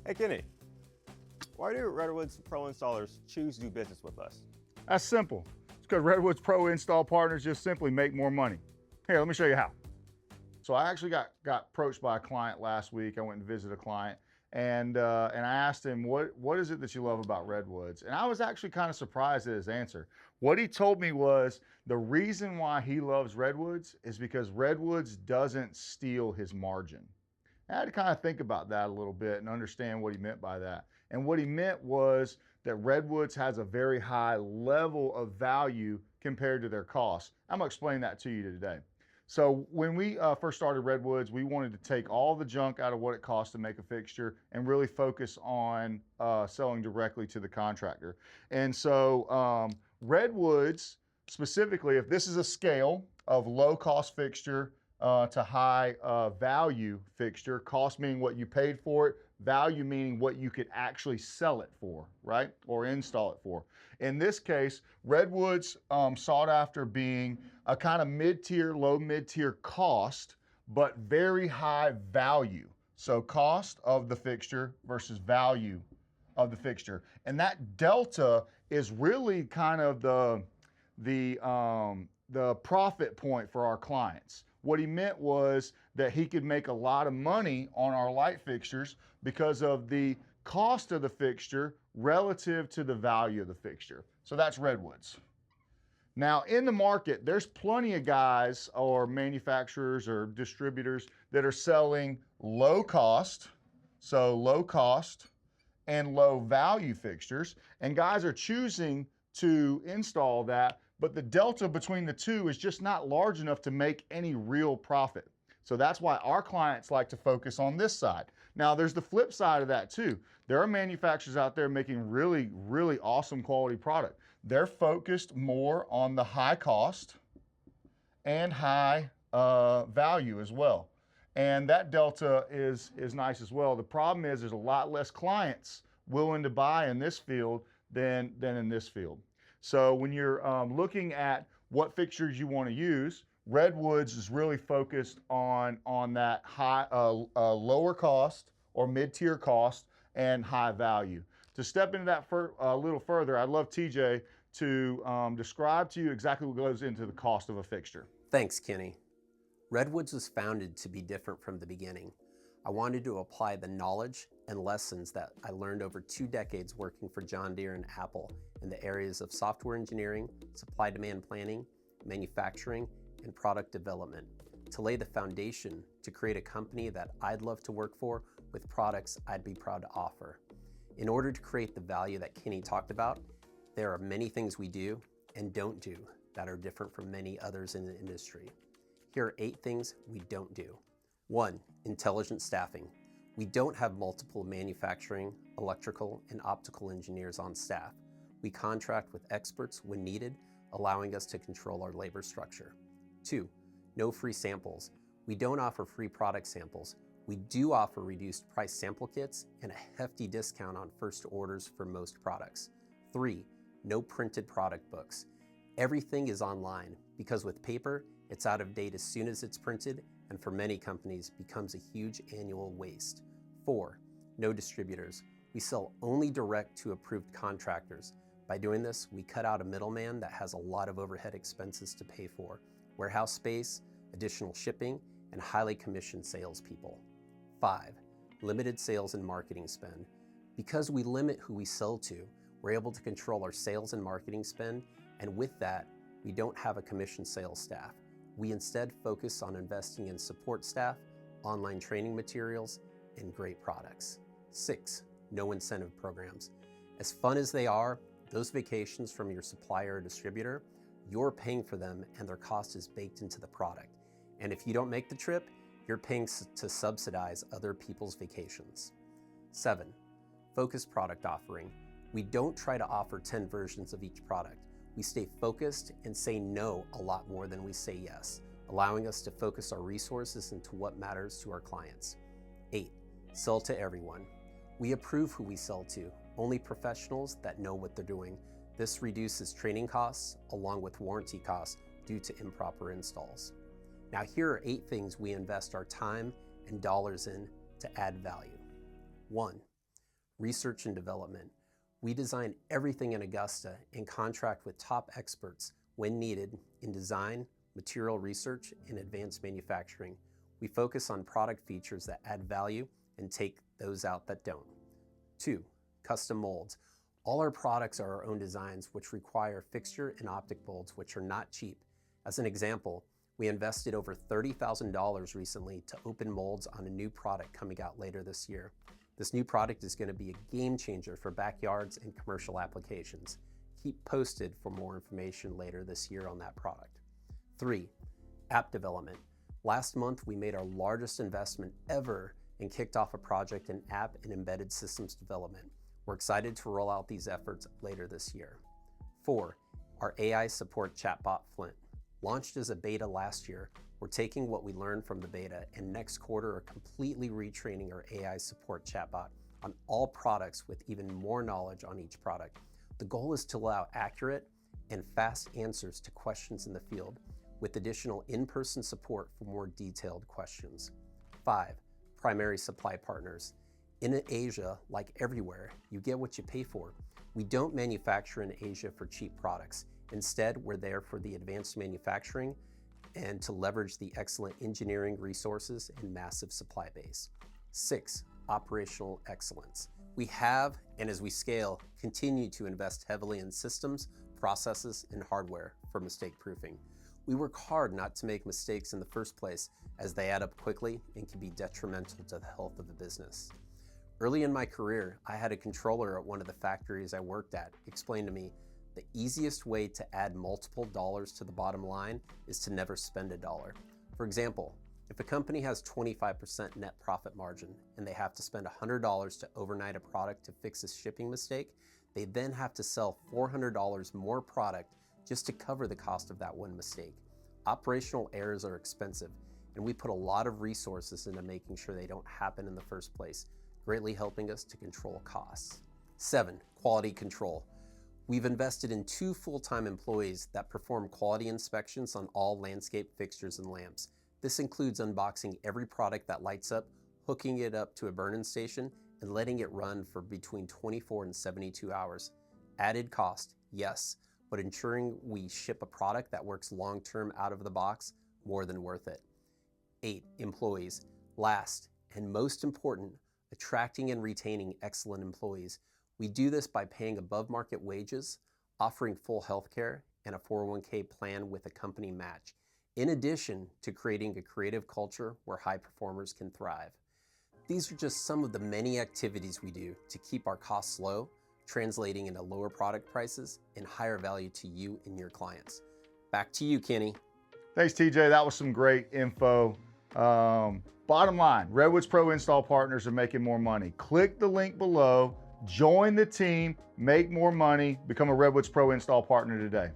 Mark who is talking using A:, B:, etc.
A: Hey Kenny, why do Redwoods Pro installers choose to do business with us?
B: That's simple. It's because Redwoods Pro Install Partners just simply make more money. Here, let me show you how. So I actually got approached by a client last week. I went and visited a client, and I asked him, what is it that you love about Redwoods? And I was actually kind of surprised at his answer. What he told me was the reason why he loves Redwoods is because Redwoods doesn't steal his margin. I had to kind of think about that a little bit and understand what he meant by that. And what he meant was that Redwoods has a very high level of value compared to their costs. I'm gonna explain that to you today. So when we first started Redwoods, we wanted to take all the junk out of what it costs to make a fixture and really focus on selling directly to the contractor. And so Redwoods, specifically, if this is a scale of low cost fixture to high value fixture, cost meaning what you paid for it, value meaning what you could actually sell it for, right? Or install it for. In this case, Redwoods sought after being a kind of mid-tier, low mid-tier cost, but very high value. So cost of the fixture versus value of the fixture. And that delta is really kind of the profit point for our clients. What he meant was that he could make a lot of money on our light fixtures because of the cost of the fixture relative to the value of the fixture. So that's Redwoods. Now in the market, there's plenty of guys or manufacturers or distributors that are selling low cost, so low cost and low value fixtures, and guys are choosing to install that, but the delta between the two is just not large enough to make any real profit. So that's why our clients like to focus on this side. Now there's the flip side of that too. There are manufacturers out there making really, really awesome quality product. They're focused more on the high cost and high value as well. And that delta is nice as well. The problem is there's a lot less clients willing to buy in this field than in this field. So when you're looking at what fixtures you want to use, Redwoods is really focused on that high, lower cost or mid-tier cost and high value. To step into that a little further, I'd love TJ to describe to you exactly what goes into the cost of a fixture.
C: Thanks, Kenny. Redwoods was founded to be different from the beginning. I wanted to apply the knowledge and lessons that I learned over 2 decades working for John Deere and Apple in the areas of software engineering, supply-demand planning, manufacturing, and product development to lay the foundation to create a company that I'd love to work for with products I'd be proud to offer. In order to create the value that Kenny talked about, there are many things we do and don't do that are different from many others in the industry. Here are 8 things we don't do. 1. Intelligent staffing. We don't have multiple manufacturing, electrical, and optical engineers on staff. We contract with experts when needed, allowing us to control our labor structure. 2. No free samples. We don't offer free product samples. We do offer reduced price sample kits and a hefty discount on first orders for most products. 3. No printed product books. Everything is online because with paper, it's out of date as soon as it's printed, and for many companies becomes a huge annual waste. 4. No distributors. We sell only direct to approved contractors. By doing this, we cut out a middleman that has a lot of overhead expenses to pay for, warehouse space, additional shipping, and highly commissioned salespeople. 5. Limited sales and marketing spend. Because we limit who we sell to, we're able to control our sales and marketing spend, and with that, we don't have a commissioned sales staff. We instead focus on investing in support staff, online training materials, and great products. 6. No incentive programs. As fun as they are, those vacations from your supplier or distributor, you're paying for them and their cost is baked into the product. And if you don't make the trip, you're paying to subsidize other people's vacations. 7. Focused product offering. We don't try to offer 10 versions of each product. We stay focused and say no a lot more than we say yes, allowing us to focus our resources into what matters to our clients. 8. Sell to everyone. We approve who we sell to, only professionals that know what they're doing. This reduces training costs along with warranty costs due to improper installs. Now here are 8 things we invest our time and dollars in to add value. 1. research and development. We design everything in Augusta and contract with top experts when needed in design, material research, and advanced manufacturing. We focus on product features that add value and take those out that don't. 2, custom molds. All our products are our own designs, which require fixture and optic molds, which are not cheap. As an example, we invested over $30,000 recently to open molds on a new product coming out later this year. This new product is going to be a game changer for backyards and commercial applications. Keep posted for more information later this year on that product. 3, app development. Last month, we made our largest investment ever and kicked off a project in app and embedded systems development. We're excited to roll out these efforts later this year. 4, our AI support chatbot, Flint. Launched as a beta last year, we're taking what we learned from the beta and next quarter are completely retraining our AI support chatbot on all products with even more knowledge on each product. The goal is to allow accurate and fast answers to questions in the field with additional in-person support for more detailed questions. 5, primary supply partners. In Asia, like everywhere, you get what you pay for. We don't manufacture in Asia for cheap products. Instead, we're there for the advanced manufacturing and to leverage the excellent engineering resources and massive supply base. 6, operational excellence. We have, and as we scale, continue to invest heavily in systems, processes, and hardware for mistake proofing. We work hard not to make mistakes in the first place as they add up quickly and can be detrimental to the health of the business. Early in my career, I had a controller at one of the factories I worked at explain to me, the easiest way to add multiple dollars to the bottom line is to never spend a dollar. For example, if a company has 25% net profit margin and they have to spend $100 to overnight a product to fix a shipping mistake, they then have to sell $400 more product just to cover the cost of that one mistake. Operational errors are expensive, and we put a lot of resources into making sure they don't happen in the first place, greatly helping us to control costs. 7, quality control. We've invested in 2 full-time employees that perform quality inspections on all landscape fixtures and lamps. This includes unboxing every product that lights up, hooking it up to a burn-in station, and letting it run for between 24 and 72 hours. Added cost, yes, but ensuring we ship a product that works long-term out of the box, more than worth it. 8, employees. Last, and most important, attracting and retaining excellent employees. We do this by paying above market wages, offering full health care, and a 401k plan with a company match, in addition to creating a creative culture where high performers can thrive. These are just some of the many activities we do to keep our costs low, translating into lower product prices and higher value to you and your clients. Back to you, Kenny.
B: Thanks, TJ. That was some great info. Bottom line, Redwoods Pro Install Partners are making more money. Click the link below, join the team, make more money, become a Redwoods Pro Install Partner today.